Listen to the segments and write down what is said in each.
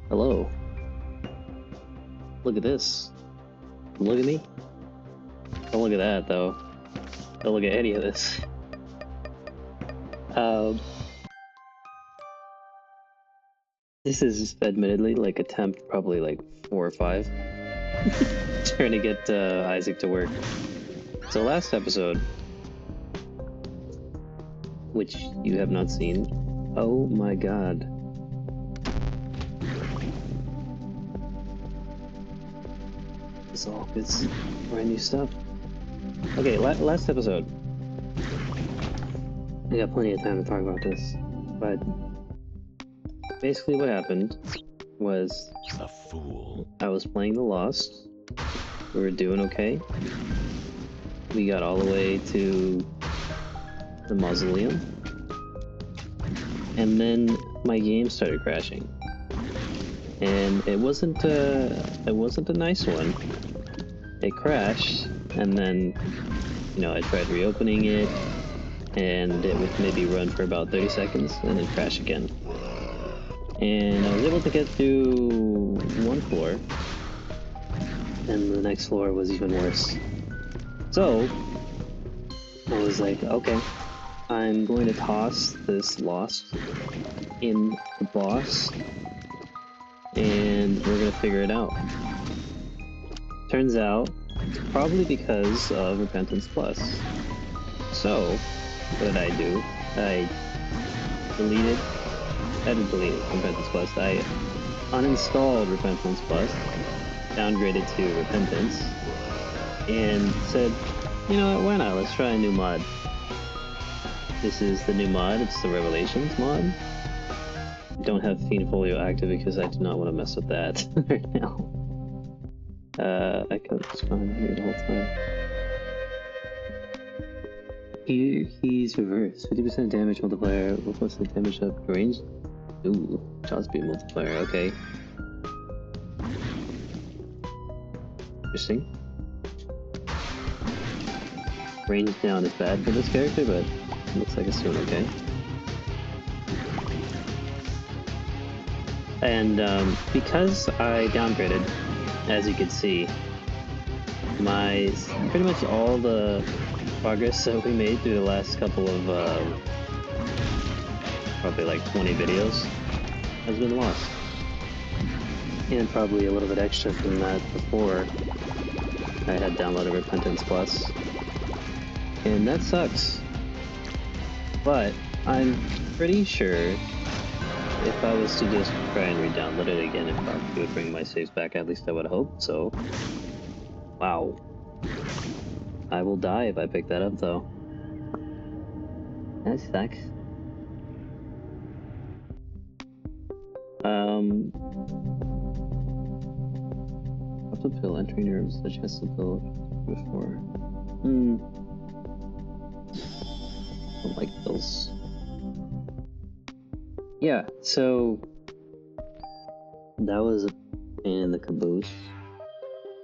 Hello. Look at this. Look at me. Don't look at that, though. Don't look at any of this. This is admittedly like attempt probably like 4 or 5. Trying to get Isaac to work. So last episode, which you have not seen, oh my god. It's brand new stuff. Okay, last episode. I got plenty of time to talk about this, but basically what happened was A fool. I was playing The Lost. We were doing okay. We got all the way to the mausoleum, and then my game started crashing. And it wasn't a nice one. It crashed, and then I tried reopening it, and it would maybe run for about 30 seconds and then crash again. And I was able to get through one floor, and the next floor was even worse. So I was like, okay, I'm going to toss this Lost in the boss, and we're gonna figure it out. Turns out, it's probably because of Repentance Plus. So, what did I do? I didn't delete Repentance Plus. I uninstalled Repentance Plus, downgraded to Repentance, and said, you know what, why not? Let's try a new mod. This is the new mod. It's the Revelations mod. I don't have Fiend Folio active because I do not want to mess with that right now. I can just find here the whole time. He's reversed. 50% damage multiplier. What's the damage up range? Ooh, shot speed multiplier. Okay. Interesting. Range down is bad for this character, but it looks like it's doing okay. And because I downgraded, as you can see, pretty much all the progress that we made through the last couple of probably like 20 videos has been lost. And probably a little bit extra from that before I had downloaded Repentance Plus. And that sucks. But I'm pretty sure if I was to just try and re-download it again, it probably would bring my saves back, at least I would hope, so... Wow. I will die if I pick that up, though. That sucks. Up the pill, entering nerves, the chest of the pill before. Don't like pills. Yeah, so that was a pain in the caboose,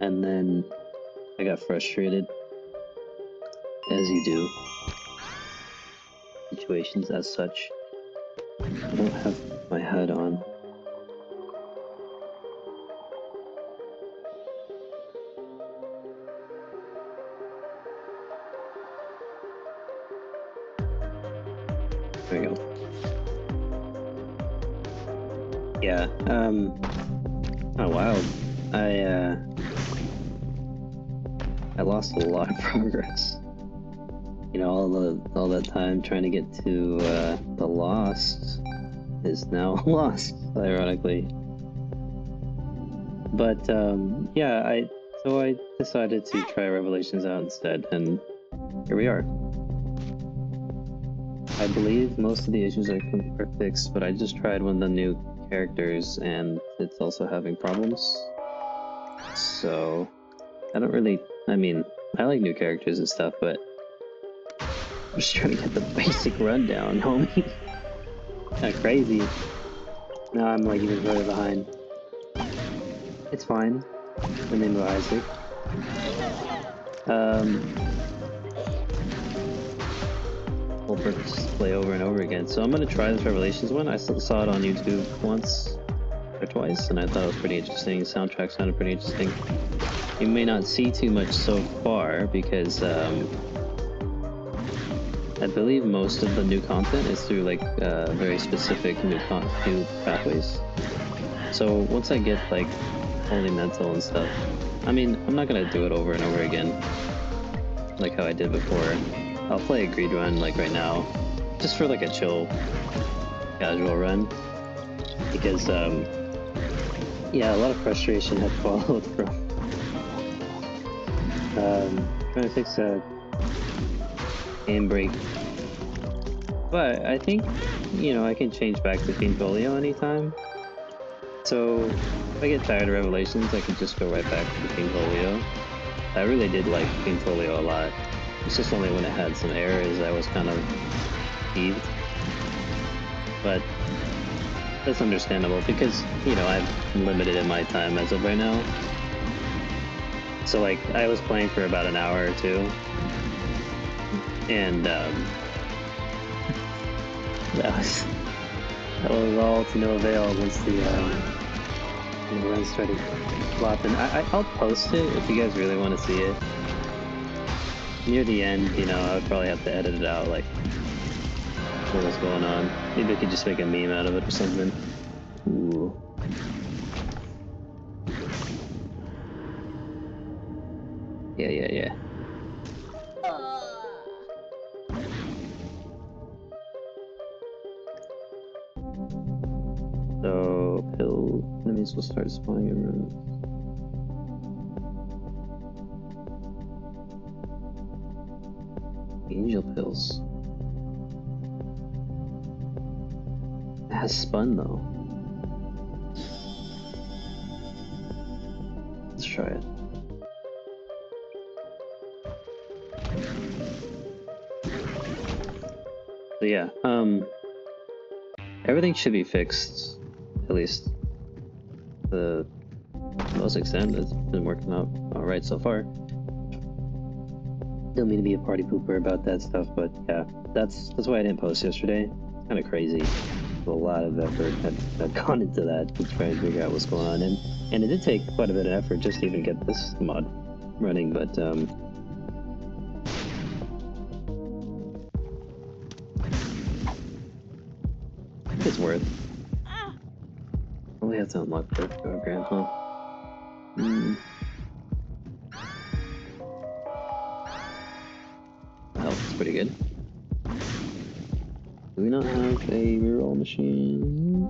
and then I got frustrated, as you do. Situations as such. I don't have my HUD on. There we go. Yeah, oh wild. I lost a lot of progress. All that time trying to get to the Lost is now lost, ironically. But yeah, I decided to try Revelations out instead, and here we are. I believe most of the issues are fixed, but I just tried one of the new characters and it's also having problems. So I like new characters and stuff, but I'm just trying to get the basic rundown, homie. Kinda crazy. Now I'm like even further behind. It's fine. The name of Isaac. Multi-purpose display over and over again. So I'm gonna try this Revelations one. I saw it on YouTube once. or twice, and I thought it was pretty interesting. The soundtrack sounded pretty interesting. You may not see too much so far because I believe most of the new content is through like very specific new pathways. So once I get like Holy Mental and stuff, I mean, I'm not gonna do it over and over again like how I did before. I'll play a greed run like right now, just for like a chill, casual run, because yeah, a lot of frustration had followed from trying to fix a game break. But I think, you know, I can change back to Fiendfolio anytime. So if I get tired of Revelations, I can just go right back to Fiendfolio. I really did like Fiendfolio a lot. It's just only when it had some errors I was kind of peeved. But that's understandable because, you know, I'm limited in my time as of right now. So like, I was playing for about an hour or two. And that was all to no avail once the run started flopping. I'll post it if you guys really want to see it. Near the end, you know, I would probably have to edit it out, like what was going on. Maybe I could just make a meme out of it or something. Ooh. Yeah. So, pill enemies will start spawning in rooms. Angel pills. It has spun though. Let's try it. So yeah, everything should be fixed, at least to the most extent. It's been working out alright so far. Don't mean to be a party pooper about that stuff, but yeah, that's why I didn't post yesterday. It's kind of crazy. A lot of effort had gone into that to try and figure out what's going on, and it did take quite a bit of effort just to even get this mod running, but it's worth. Only have to unlock the grandpa. The health is pretty good. Do we not have a reroll machine?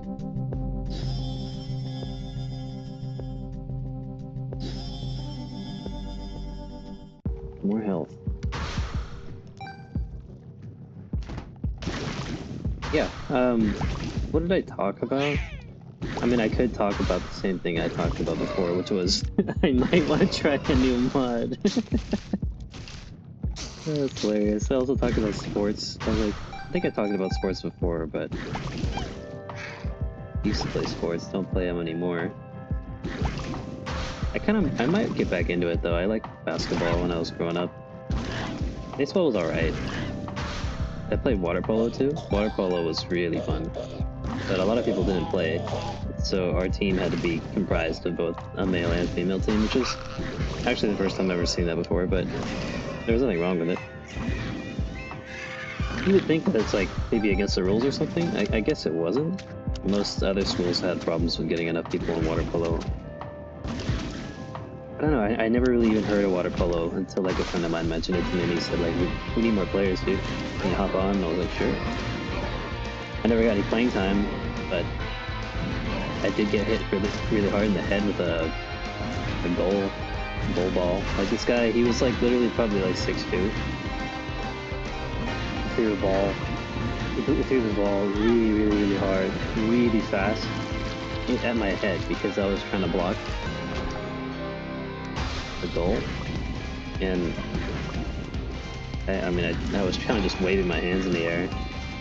More health. Yeah, what did I talk about? I mean, I could talk about the same thing I talked about before, which was I might want to try a new mod. That's hilarious. I also talked about sports. I think I talked about sports before, but I used to play sports, don't play them anymore. I might get back into it though. I liked basketball when I was growing up. Baseball was alright. I played water polo too. Water polo was really fun, but a lot of people didn't play it. So our team had to be comprised of both a male and female team, which was actually the first time I've ever seen that before, but there was nothing wrong with it. You would think that's like maybe against the rules or something. I guess it wasn't. Most other schools had problems with getting enough people in water polo. I don't know, I never really even heard of water polo until like a friend of mine mentioned it to me and he said like, we need more players, dude. Can you hop on? And I was like, sure. I never got any playing time, but I did get hit really hard in the head with a goal ball. Like this guy, he was like literally probably like 6'2". Threw the ball. He threw the ball really hard, really fast at my head because I was trying to block the goal. And I mean, I was kind of just waving my hands in the air.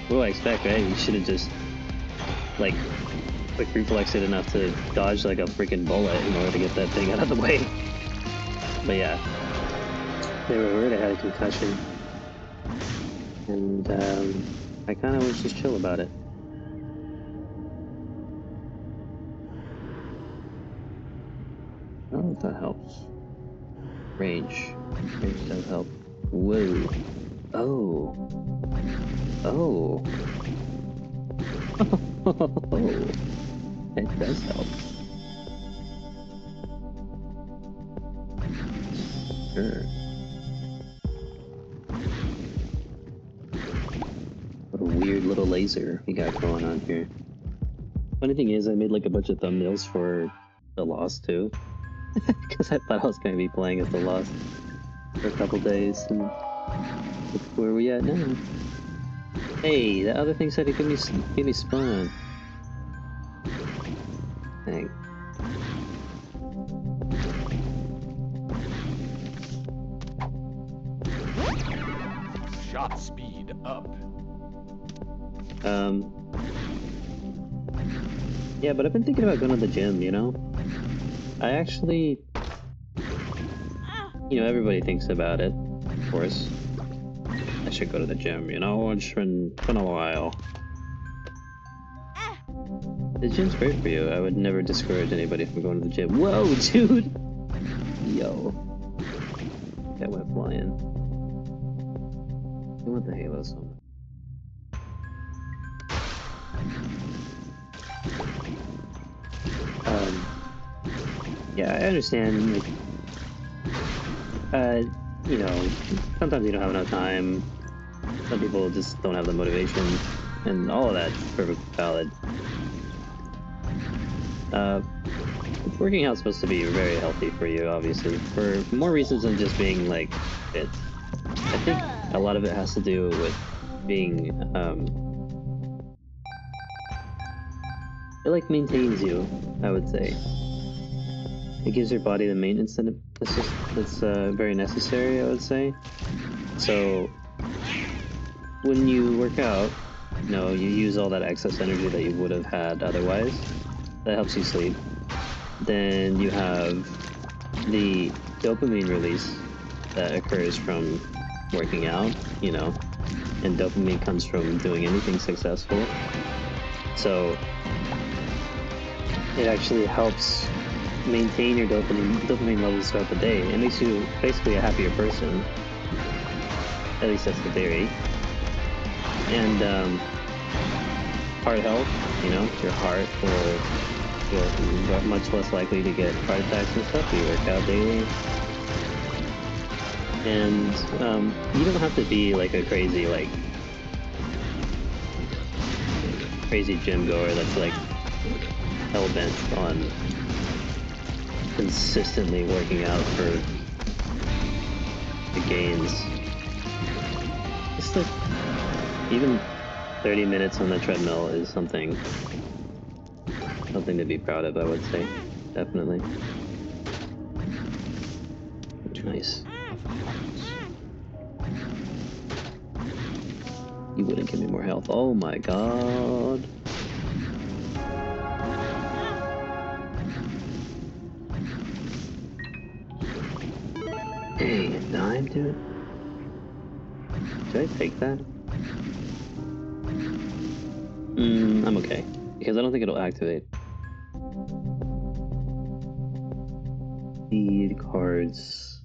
What do I expect, right? You should have just like quick reflexed enough to dodge like a freaking bullet in order to get that thing out of the way. But yeah, they were worried I had a concussion, and I kind of was just chill about it. Oh, that helps. Range. Range does help. Whoa. Oh. Oh. Oh. It does help. Sure. What a weird little laser we got going on here. Funny thing is, I made like a bunch of thumbnails for The Lost too. Because I thought I was going to be playing as The Lost for a couple days, and look where we at now. Hey, the other thing said it gave me spawn. Dang. Shot speed up. Yeah, but I've been thinking about going to the gym, you know? I actually... You know, everybody thinks about it, of course. I should go to the gym, you know? It's been a while. The gym's great for you. I would never discourage anybody from going to the gym. Whoa, dude! Yo. That went flying. I want the Halo so much. Yeah, I understand, like, you know, sometimes you don't have enough time. Some people just don't have the motivation, and all of that's perfectly valid. Working out's supposed to be very healthy for you, obviously, for more reasons than just being, like, fit. I think a lot of it has to do with being, it, like, maintains you, I would say. It gives your body the maintenance that it's very necessary, I would say. So, when you work out, you know, you use all that excess energy that you would have had otherwise. That helps you sleep. Then you have the dopamine release that occurs from working out, you know, and dopamine comes from doing anything successful. So, it actually helps maintain your dopamine levels throughout the day. It makes you basically a happier person. At least that's the theory. And heart health, you know, your heart will feel much less likely to get heart attacks and stuff. You work out daily. And you don't have to be like a crazy gym goer that's like hell-bent on consistently working out for the gains. Just like, even 30 minutes on the treadmill is something to be proud of, I would say. Definitely. Nice. You wouldn't give me more health. Oh my god. Dang, a dime, dude? Should I take that? I'm okay. Because I don't think it'll activate. Speed cards.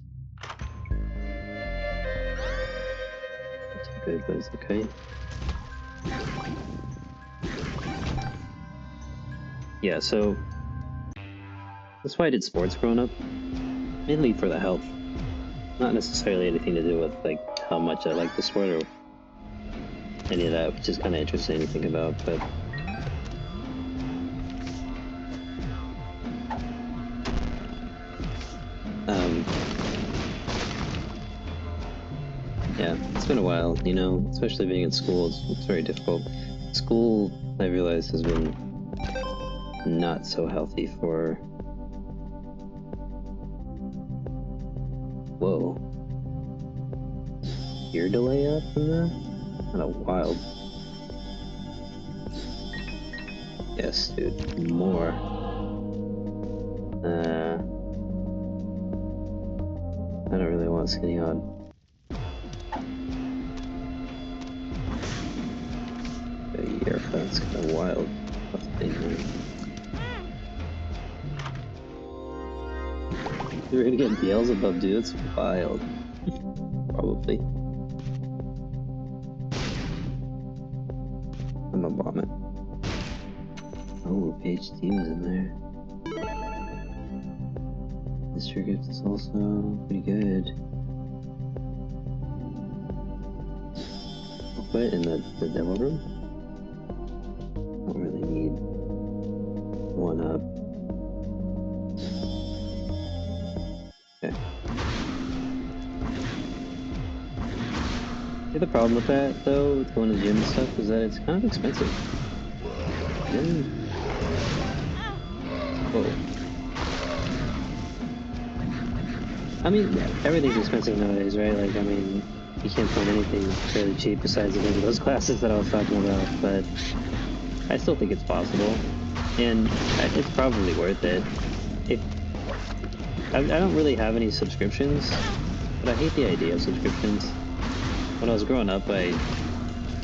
Not too good, but it's okay. Yeah, so that's why I did sports growing up. Mainly for the health. Not necessarily anything to do with like how much I like the sport or any of that, which is kind of interesting to think about, but yeah, it's been a while, you know, especially being in school, it's very difficult. School, I realize, has been not so healthy for... Whoa. Ear delay up from that? Kind of wild. Yes, dude, more. I don't really want Skinny Odd. Yeah, that's kind of wild. Tough thing, man. We're gonna get Beelzebub, dude. It's wild. Probably. I'm a bomb it. Oh, page D was in there. This trigger is also pretty good. I'll put it in the demo room. Don't really need one up. Okay. The other problem with that, though, with going to the gym and stuff, is that it's kind of expensive. And... whoa. I mean, everything's expensive nowadays, right? Like, I mean, you can't find anything fairly cheap besides any of those classes that I was talking about, but I still think it's possible, and it's probably worth it. I don't really have any subscriptions, but I hate the idea of subscriptions. When I was growing up, I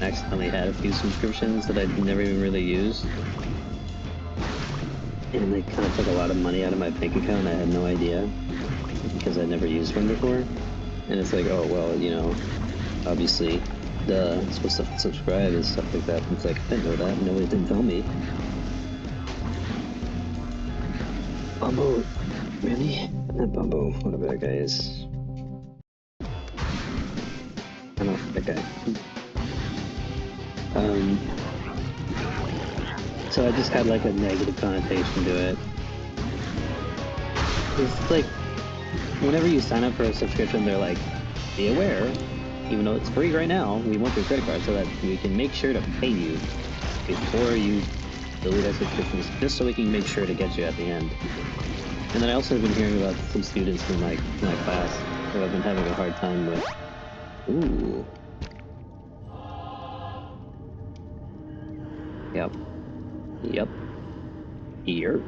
accidentally had a few subscriptions that I'd never even really used, and they kind of took a lot of money out of my bank account. I had no idea, because I'd never used one before. And it's like, oh, well, you know, obviously, I'm supposed to subscribe and stuff like that. And it's like, I didn't know that. Nobody didn't tell me. Bumbo. Really? Not Bumbo. Whatever that guy is. I know, that guy. So I just had like a negative connotation to it. It's like, whenever you sign up for a subscription, they're like, be aware, even though it's free right now, we want your credit card so that we can make sure to pay you before you delete our subscriptions, just so we can make sure to get you at the end. And then I also have been hearing about some students from my class who have been having a hard time with... Ooh. Yep. Yep. Here.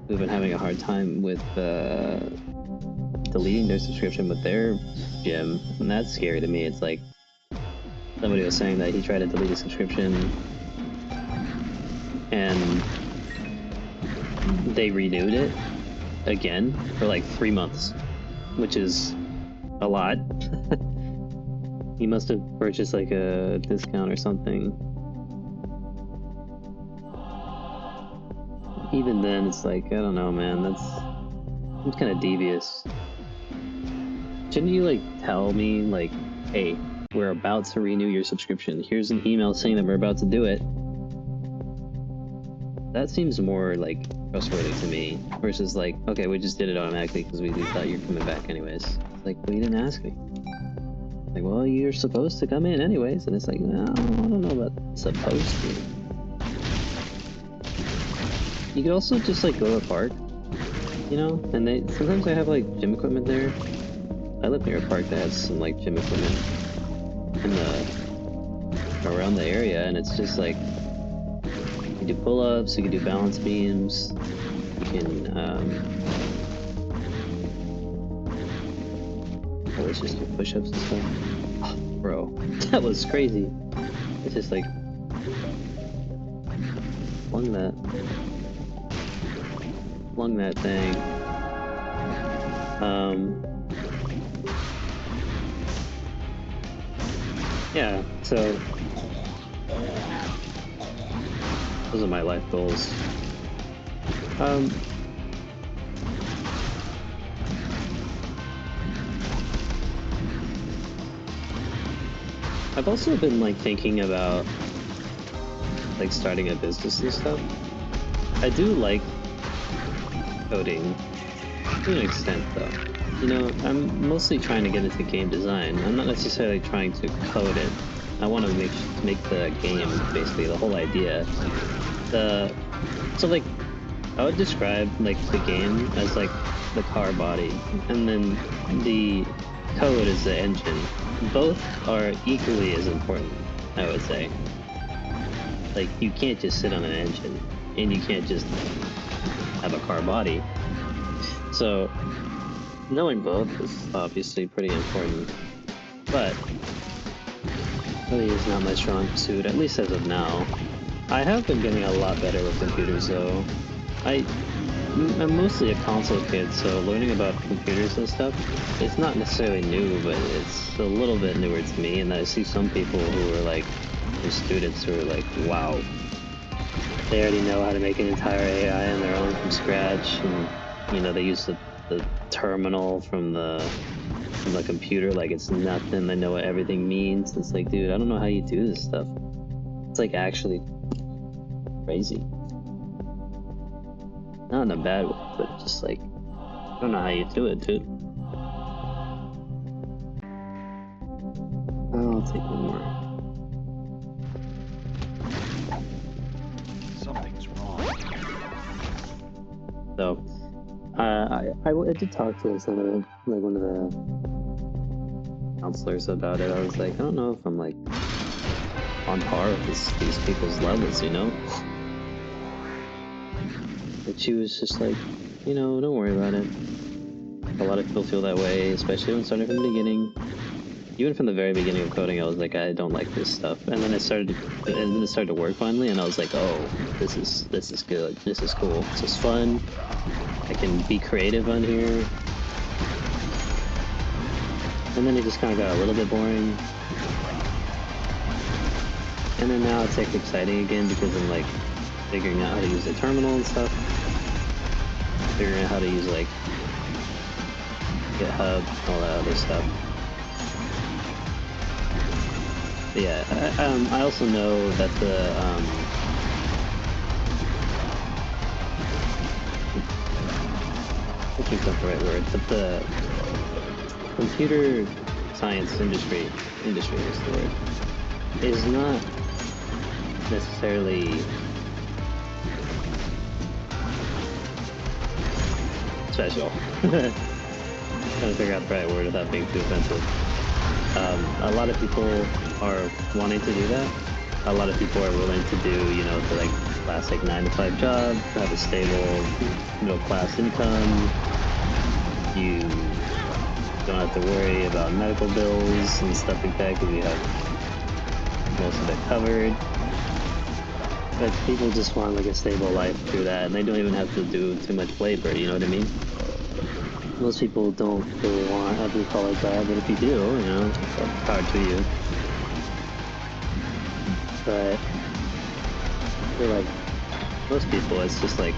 Who've been having a hard time with deleting their subscription with their gym, and that's scary to me. It's like somebody was saying that he tried to delete a subscription and they renewed it again for like 3 months, which is a lot. He must have purchased like a discount or something. Even then, it's like, I don't know, man, that's kind of devious. Shouldn't you, like, tell me, like, hey, we're about to renew your subscription. Here's an email saying that we're about to do it. That seems more, like, trustworthy to me. Versus, like, okay, we just did it automatically because we thought you were coming back anyways. It's like, well, you didn't ask me. Like, well, you're supposed to come in anyways. And it's like, no, I don't know about supposed to. You could also just, like, go to a park, you know? And sometimes they have, like, gym equipment there. I live near a park that has some, like, gym equipment around the area, and it's just, like, you can do pull-ups, you can do balance beams, you can, let's just do push-ups and stuff. Oh, bro, that was crazy. It's just, like, flung that thing. Yeah, so those are my life goals. I've also been like thinking about like starting a business and stuff. I do like coding to an extent though. You know, I'm mostly trying to get into game design. I'm not necessarily trying to code it. I want to make the game, basically, the whole idea. So like, I would describe like the game as like the car body, and then the code is the engine. Both are equally as important, I would say. Like, you can't just sit on an engine, and you can't just have a car body. So knowing both is obviously pretty important, but really is not my strong suit, at least as of now. I have been getting a lot better with computers though. I'm mostly a console kid, so learning about computers and stuff, it's not necessarily new, but it's a little bit newer to me. And I see some people who are like, students who are like, wow, they already know how to make an entire AI on their own from scratch, and they use the terminal from the computer like it's nothing. They know what everything means. It's like, dude, I don't know how you do this stuff. It's like actually crazy. Not in a bad way, but just like, I don't know how you do it, dude. I'll take one more. Something's wrong. So, I did talk to one of the counselors about it. I was like, I don't know if I'm like on par with these people's levels, But she was just like, don't worry about it. A lot of people feel that way, especially when starting from the beginning. Even from the very beginning of coding, I was like, I don't like this stuff. And then it started to work finally, and I was like, oh, this is good. This is cool. This is fun. I can be creative on here. And then it just kind of got a little bit boring. And then now it's like exciting again because I'm like figuring out how to use the terminal and stuff. Figuring out how to use like GitHub, all that other stuff. But yeah, I also know that which is not the right word, but the computer science industry is the word, is not necessarily special. Trying to figure out the right word without being too offensive. A lot of people are wanting to do that. A lot of people are willing to do, the like classic 9-to-5 job, have a stable middle-class income. You don't have to worry about medical bills and stuff like that because you have most of it covered. But people just want like a stable life through that, and they don't even have to do too much labor, you know what I mean? Most people don't really want a blue-collar job, but if you do, power to you. But for like most people, it's just like,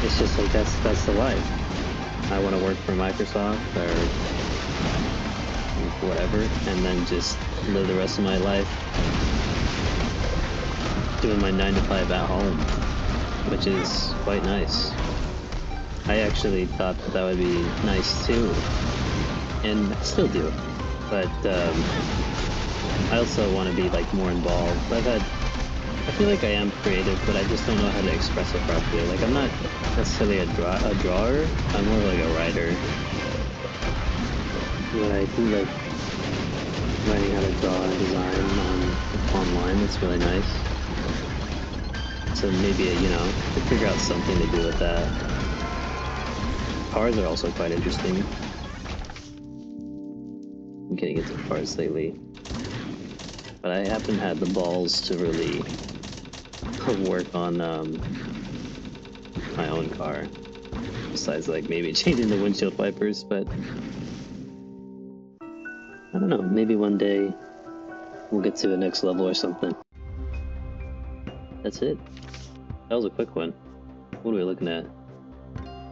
it's just like that's the life. I want to work for Microsoft or whatever, and then just live the rest of my life doing my 9-to-5 at home, which is quite nice. I actually thought that would be nice too, and I still do, but I also want to be like more involved. I feel like I am creative, but I just don't know how to express it properly. Like, I'm not necessarily a drawer, I'm more like a writer. But I do like learning how to draw and design online. It's really nice. So maybe, to figure out something to do with that. Cars are also quite interesting. I'm getting into cars lately. But I haven't had the balls to really work on my own car. Besides, like, maybe changing the windshield wipers, but I don't know, maybe one day we'll get to the next level or something. That's it. That was a quick one. What are we looking at?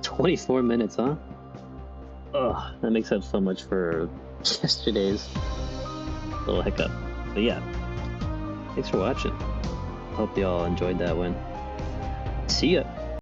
24 minutes, huh? Ugh, that makes up so much for yesterday's little hiccup. But yeah, thanks for watching. Hope y'all enjoyed that one. See ya!